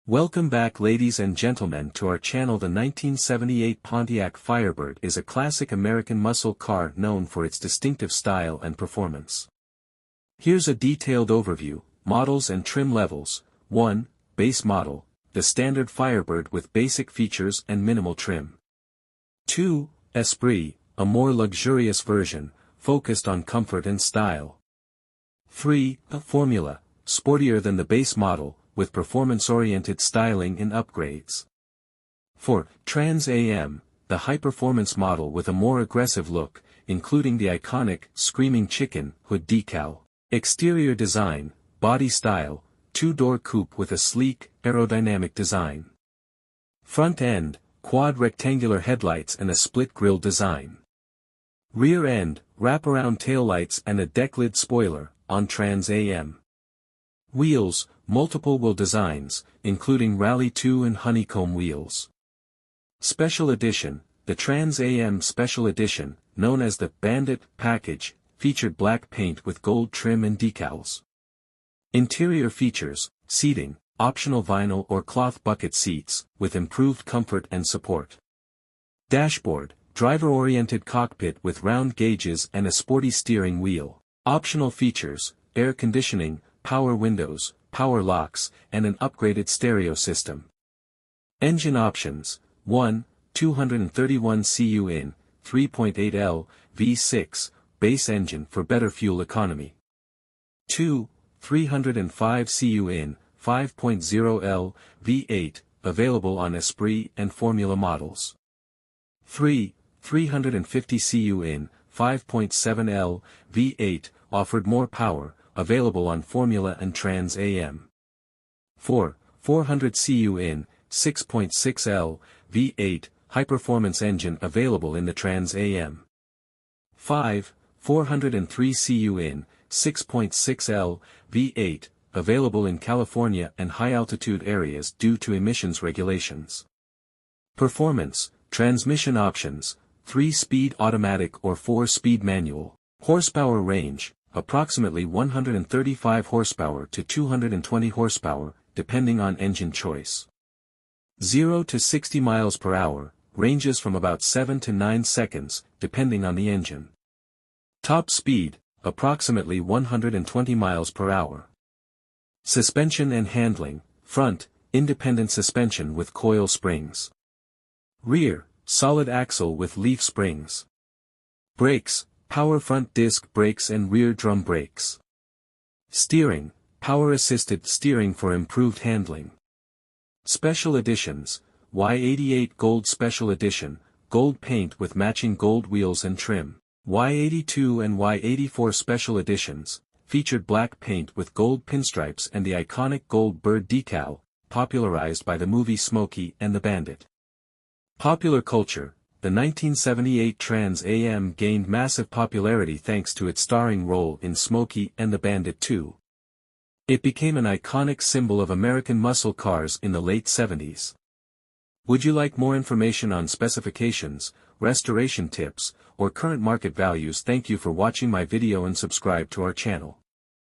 Welcome back, ladies and gentlemen, to our channel. The 1978 Pontiac Firebird is a classic American muscle car known for its distinctive style and performance. Here's a detailed overview: models and trim levels. 1. Base model, the standard Firebird with basic features and minimal trim. 2. Esprit, a more luxurious version, focused on comfort and style. 3. Formula, sportier than the base model, with performance-oriented styling and upgrades. 4. Trans Am, the high-performance model with a more aggressive look, including the iconic Screaming Chicken hood decal. Exterior design, body style, two-door coupe with a sleek, aerodynamic design. Front end, quad rectangular headlights and a split grille design. Rear end, wraparound taillights and a decklid spoiler, on Trans Am. Wheels, multiple wheel designs, including Rally 2 and honeycomb wheels. Special Edition, the Trans Am Special Edition, known as the Bandit package, featured black paint with gold trim and decals. Interior features: seating, optional vinyl or cloth bucket seats, with improved comfort and support. Dashboard, driver-oriented cockpit with round gauges and a sporty steering wheel. Optional features: air conditioning, power windows, power locks, and an upgraded stereo system. Engine options: 1. 231 cu in, 3.8 L, V6, base engine for better fuel economy. 2. 305 cu in, 5.0 L, V8, available on Esprit and Formula models. 3. 350 cu in, 5.7 L, V8, offered more power, available on Formula and Trans Am. 4. 400 cu in, 6.6 L, V8, high-performance engine available in the Trans Am. 5. 403 cu in, 6.6 L, V8, available in California and high-altitude areas due to emissions regulations. Performance, transmission options: 3-speed automatic or 4-speed manual. Horsepower range, approximately 135 horsepower to 220 horsepower, depending on engine choice. 0 to 60 miles per hour, ranges from about 7 to 9 seconds, depending on the engine. Top speed, approximately 120 miles per hour. Suspension and handling: front, independent suspension with coil springs. Rear, solid axle with leaf springs. Brakes, power front disc brakes and rear drum brakes. Steering, power-assisted steering for improved handling. Special editions: Y88 Gold Special Edition, gold paint with matching gold wheels and trim. Y82 and Y84 Special Editions, featured black paint with gold pinstripes and the iconic gold bird decal, popularized by the movie Smokey and the Bandit. Popular culture: the 1978 Trans Am gained massive popularity thanks to its starring role in Smokey and the Bandit 2. It became an iconic symbol of American muscle cars in the late 70s. Would you like more information on specifications, restoration tips, or current market values? Thank you for watching my video and subscribe to our channel.